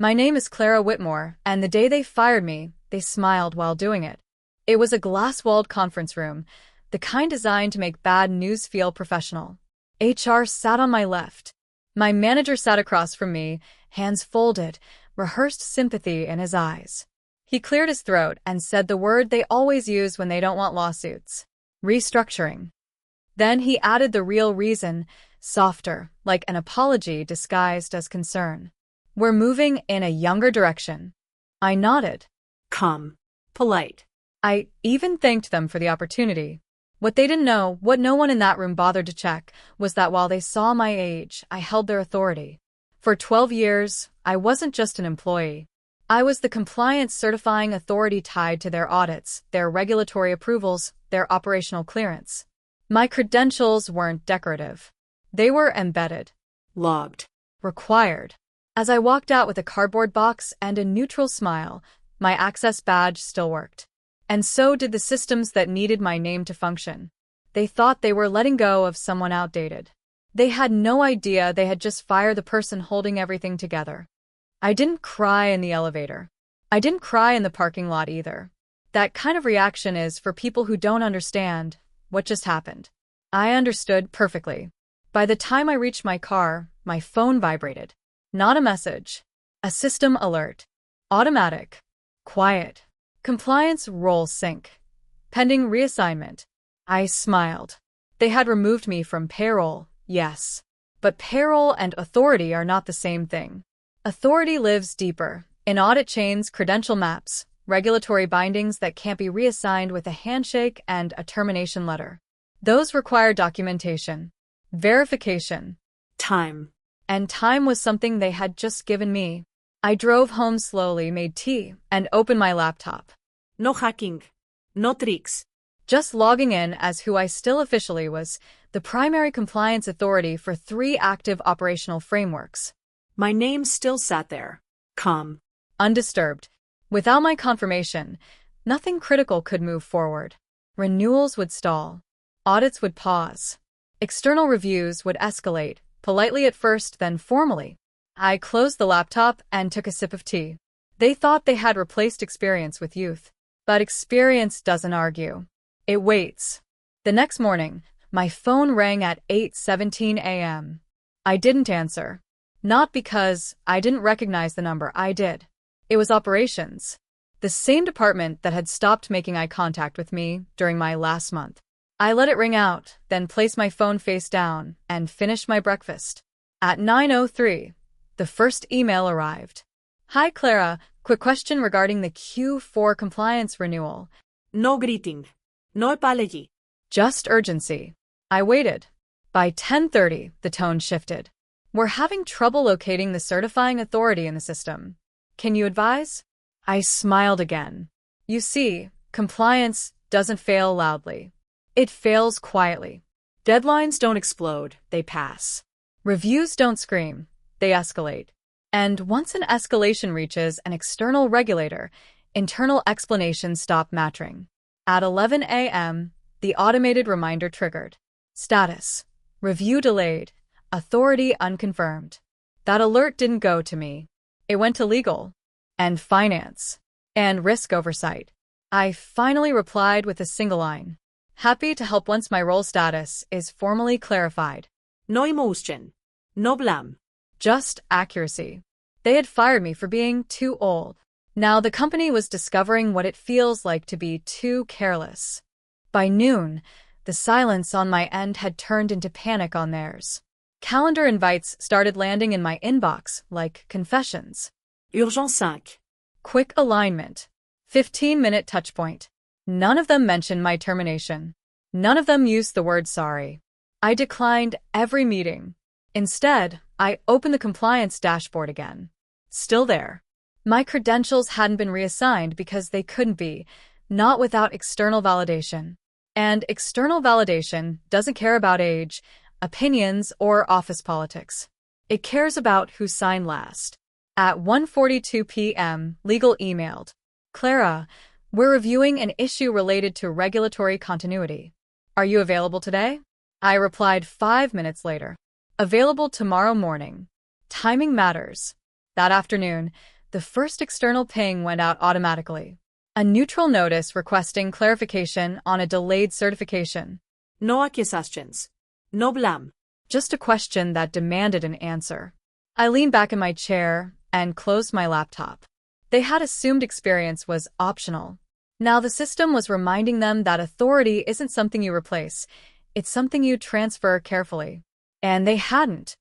My name is Clara Whitmore, and the day they fired me, they smiled while doing it. It was a glass-walled conference room, the kind designed to make bad news feel professional. HR sat on my left. My manager sat across from me, hands folded, rehearsed sympathy in his eyes. He cleared his throat and said the word they always use when they don't want lawsuits: restructuring. Then he added the real reason, softer, like an apology disguised as concern. We're moving in a younger direction. I nodded. Calm. Polite. I even thanked them for the opportunity. What they didn't know, what no one in that room bothered to check, was that while they saw my age, I held their authority. For 12 years, I wasn't just an employee. I was the compliance certifying authority tied to their audits, their regulatory approvals, their operational clearance. My credentials weren't decorative. They were embedded. Logged. Required. As I walked out with a cardboard box and a neutral smile, my access badge still worked. And so did the systems that needed my name to function. They thought they were letting go of someone outdated. They had no idea they had just fired the person holding everything together. I didn't cry in the elevator. I didn't cry in the parking lot either. That kind of reaction is for people who don't understand what just happened. I understood perfectly. By the time I reached my car, my phone vibrated. Not a message. A system alert. Automatic. Quiet. Compliance roll sync. Pending reassignment. I smiled. They had removed me from payroll, yes. But payroll and authority are not the same thing. Authority lives deeper, in audit chains, credential maps, regulatory bindings that can't be reassigned with a handshake and a termination letter. Those require documentation, verification, Time. and time was something they had just given me. I drove home slowly, made tea, and opened my laptop. No hacking. No tricks. Just logging in as who I still officially was, the primary compliance authority for 3 active operational frameworks. My name still sat there. Calm. Undisturbed. Without my confirmation, nothing critical could move forward. Renewals would stall. Audits would pause. External reviews would escalate, politely at first, then formally. I closed the laptop and took a sip of tea. They thought they had replaced experience with youth. But experience doesn't argue. It waits. The next morning, my phone rang at 8:17 a.m. I didn't answer. Not because I didn't recognize the number, I did. It was operations. The same department that had stopped making eye contact with me during my last month. I let it ring out, then placed my phone face down and finished my breakfast. At 9:03, the first email arrived. Hi Clara, quick question regarding the Q4 compliance renewal. No greeting. No apology. Just urgency. I waited. By 10:30, the tone shifted. We're having trouble locating the certifying authority in the system. Can you advise? I smiled again. You see, compliance doesn't fail loudly. It fails quietly. Deadlines don't explode, they pass. Reviews don't scream, they escalate. And once an escalation reaches an external regulator, internal explanations stop mattering. At 11 a.m., the automated reminder triggered. Status: review delayed. Authority unconfirmed. That alert didn't go to me. It went to legal, and finance, and risk oversight. I finally replied with a single line. Happy to help once my role status is formally clarified. No emotion. No blame. Just accuracy. They had fired me for being too old. Now the company was discovering what it feels like to be too careless. By noon, the silence on my end had turned into panic on theirs. Calendar invites started landing in my inbox like confessions. Urgence 5. Quick alignment. 15-minute touchpoint. None of them mentioned my termination. None of them used the word sorry. I declined every meeting. Instead, I opened the compliance dashboard again. Still there. My credentials hadn't been reassigned because they couldn't be, not without external validation. And external validation doesn't care about age, opinions, or office politics. It cares about who signed last. At 1:42 p.m., legal emailed, Clara, we're reviewing an issue related to regulatory continuity. Are you available today? I replied 5 minutes later. Available tomorrow morning. Timing matters. That afternoon, the first external ping went out automatically. A neutral notice requesting clarification on a delayed certification. No accusations. No blame. Just a question that demanded an answer. I leaned back in my chair and closed my laptop. They had assumed experience was optional. Now the system was reminding them that authority isn't something you replace, it's something you transfer carefully. And they hadn't.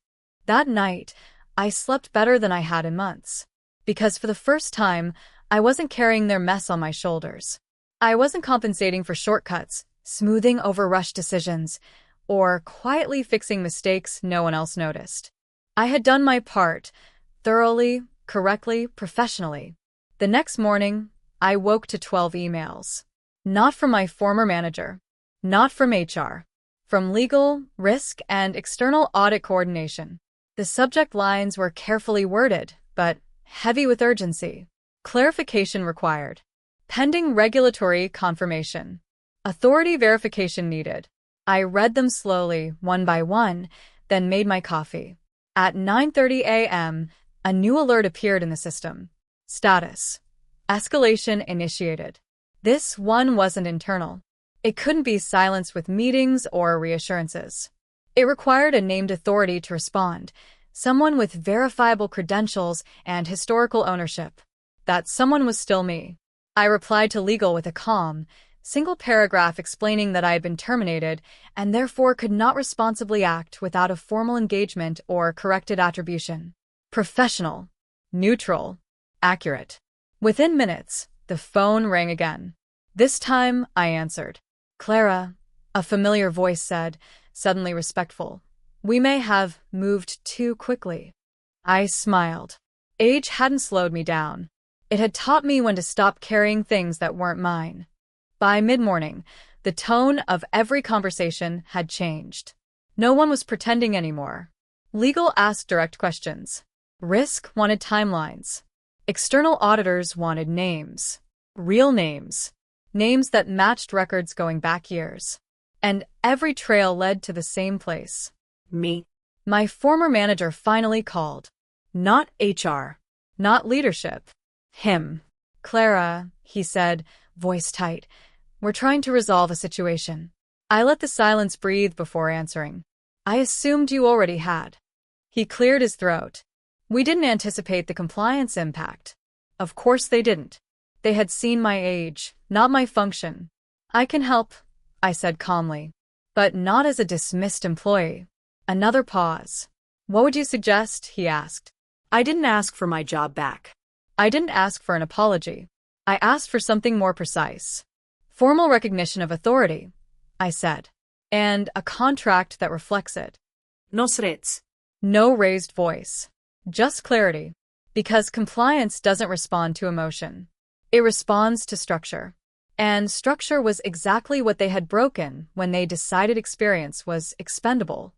That night, I slept better than I had in months. Because for the first time, I wasn't carrying their mess on my shoulders. I wasn't compensating for shortcuts, smoothing over rushed decisions, or quietly fixing mistakes no one else noticed. I had done my part, thoroughly, correctly, professionally. The next morning, I woke to 12 emails. Not from my former manager. Not from HR. From legal, risk, and external audit coordination. The subject lines were carefully worded, but heavy with urgency. Clarification required. Pending regulatory confirmation. Authority verification needed. I read them slowly, one by one, then made my coffee. At 9:30 a.m., a new alert appeared in the system. Status. Escalation initiated. This one wasn't internal. It couldn't be silenced with meetings or reassurances. It required a named authority to respond, someone with verifiable credentials and historical ownership. That someone was still me. I replied to legal with a calm, single paragraph explaining that I had been terminated and therefore could not responsibly act without a formal engagement or corrected attribution. Professional. Neutral. Accurate. Within minutes, the phone rang again. This time, I answered. Clara, a familiar voice said, suddenly respectful. We may have moved too quickly. I smiled. Age hadn't slowed me down. It had taught me when to stop carrying things that weren't mine. By mid-morning, the tone of every conversation had changed. No one was pretending anymore. Legal asked direct questions. Risk wanted timelines. External auditors wanted names. Real names. Names that matched records going back years. And every trail led to the same place. Me. My former manager finally called. Not HR. Not leadership. Him. Clara, he said, voice tight. We're trying to resolve a situation. I let the silence breathe before answering. I assumed you already had. He cleared his throat. We didn't anticipate the compliance impact. Of course they didn't. They had seen my age, not my function. I can help, I said calmly. But not as a dismissed employee. Another pause. What would you suggest? He asked. I didn't ask for my job back. I didn't ask for an apology. I asked for something more precise. Formal recognition of authority, I said. And a contract that reflects it. No threats. No raised voice. Just clarity. Because compliance doesn't respond to emotion. It responds to structure. And structure was exactly what they had broken when they decided experience was expendable.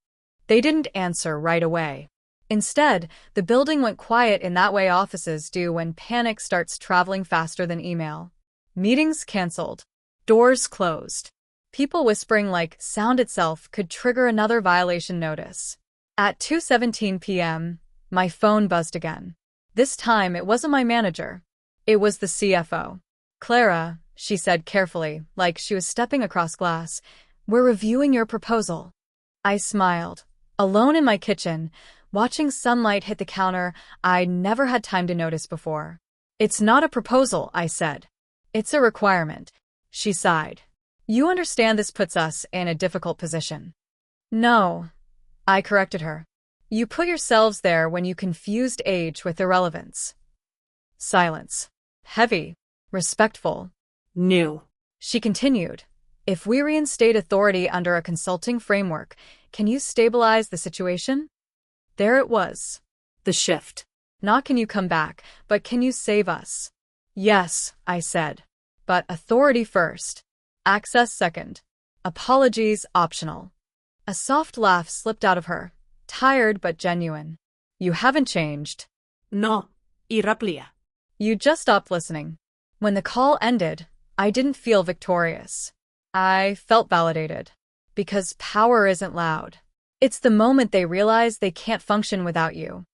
They didn't answer right away. Instead, the building went quiet in that way offices do when panic starts traveling faster than email. Meetings canceled. Doors closed. People whispering like sound itself could trigger another violation notice. At 2:17 p.m., my phone buzzed again. This time, it wasn't my manager. It was the CFO. Clara, she said carefully, like she was stepping across glass, we're reviewing your proposal. I smiled. Alone in my kitchen, watching sunlight hit the counter I'd never had time to notice before. It's not a proposal, I said. It's a requirement. She sighed. You understand this puts us in a difficult position. No, I corrected her. You put yourselves there when you confused age with irrelevance. Silence. Heavy. Respectful. New. She continued. If we reinstate authority under a consulting framework, can you stabilize the situation? There it was. The shift. Not can you come back, but can you save us? Yes, I said. But authority first. Access second. Apologies optional. A soft laugh slipped out of her, tired but genuine. You haven't changed. No. Irraplia. You just stopped listening. When the call ended, I didn't feel victorious. I felt validated. Because power isn't loud. It's the moment they realize they can't function without you.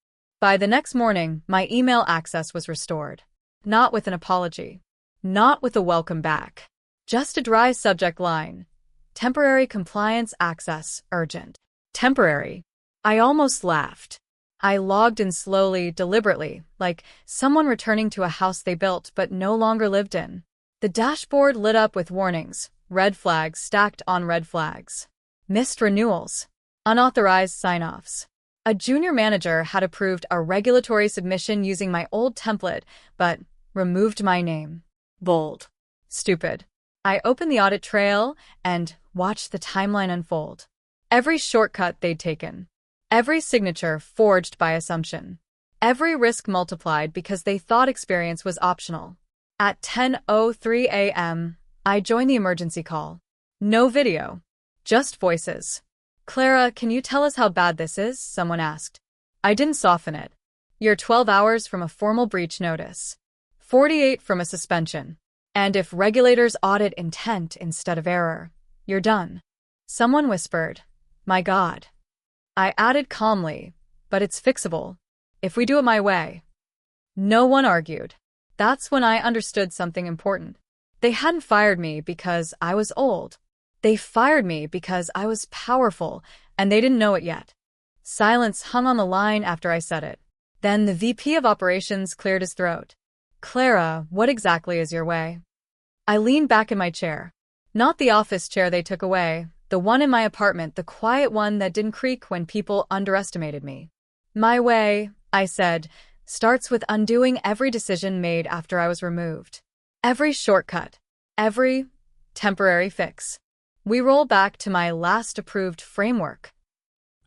By the next morning, my email access was restored. Not with an apology. Not with a welcome back. Just a dry subject line. Temporary compliance access urgent. Temporary. I almost laughed. I logged in slowly, deliberately, like someone returning to a house they built but no longer lived in. The dashboard lit up with warnings, red flags stacked on red flags. Missed renewals. Unauthorized sign-offs. A junior manager had approved a regulatory submission using my old template, but removed my name. Bold. Stupid. I opened the audit trail and watched the timeline unfold. Every shortcut they'd taken. Every signature forged by assumption. Every risk multiplied because they thought experience was optional. At 10:03 a.m., I joined the emergency call. No video. Just voices. "Clara, can you tell us how bad this is?" someone asked. I didn't soften it. "You're 12 hours from a formal breach notice. 48 from a suspension. And if regulators audit intent instead of error, you're done." Someone whispered, "My God." I added calmly, "But it's fixable. If we do it my way." No one argued. That's when I understood something important. They hadn't fired me because I was old. They fired me because I was powerful, and they didn't know it yet. Silence hung on the line after I said it. Then the VP of operations cleared his throat. "Clara, what exactly is your way?" I leaned back in my chair. Not the office chair they took away, the one in my apartment, the quiet one that didn't creak when people underestimated me. "My way," I said, "starts with undoing every decision made after I was removed. Every shortcut. Every temporary fix. We roll back to my last approved framework."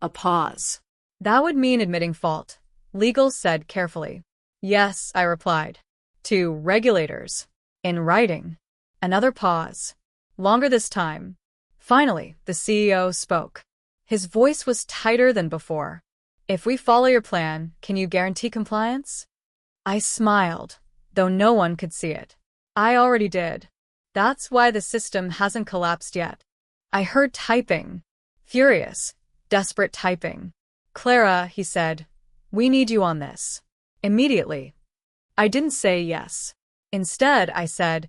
A pause. "That would mean admitting fault," legal said carefully. "Yes," I replied. "To regulators. In writing." Another pause. Longer this time. Finally, the CEO spoke. His voice was tighter than before. "If we follow your plan, can you guarantee compliance?" I smiled, though no one could see it. I already did. That's why the system hasn't collapsed yet. I heard typing. Furious, desperate typing. "Clara," he said, "we need you on this. Immediately." I didn't say yes. Instead, I said,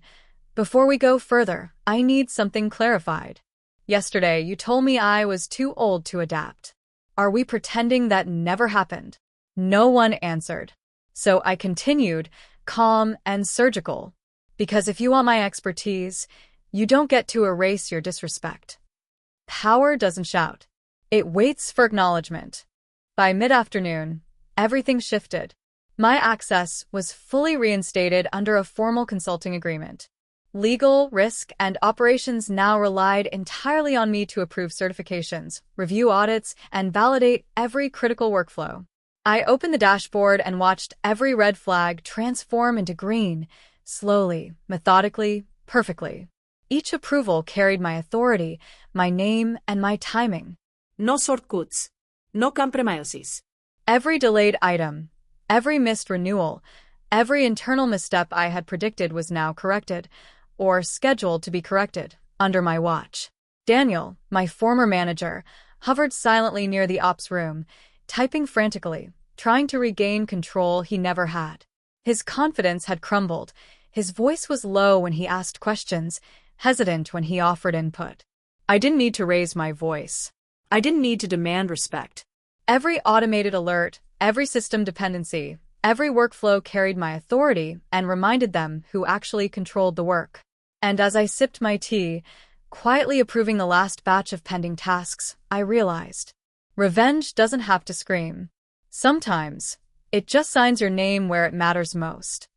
"Before we go further, I need something clarified. Yesterday, you told me I was too old to adapt. Are we pretending that never happened?" No one answered. So I continued, calm and surgical. "Because if you want my expertise, you don't get to erase your disrespect. Power doesn't shout. It waits for acknowledgement." By mid-afternoon, everything shifted. My access was fully reinstated under a formal consulting agreement. Legal, risk, and operations now relied entirely on me to approve certifications, review audits, and validate every critical workflow. I opened the dashboard and watched every red flag transform into green, slowly, methodically, perfectly. Each approval carried my authority, my name, and my timing. No shortcuts. No compromises. Every delayed item, every missed renewal, every internal misstep I had predicted was now corrected, or scheduled to be corrected, under my watch. Daniel, my former manager, hovered silently near the ops room, typing frantically, trying to regain control he never had. His confidence had crumbled. His voice was low when he asked questions, hesitant when he offered input. I didn't need to raise my voice. I didn't need to demand respect. Every automated alert, every system dependency, every workflow carried my authority and reminded them who actually controlled the work. And as I sipped my tea, quietly approving the last batch of pending tasks, I realized, revenge doesn't have to scream. Sometimes, it just signs your name where it matters most.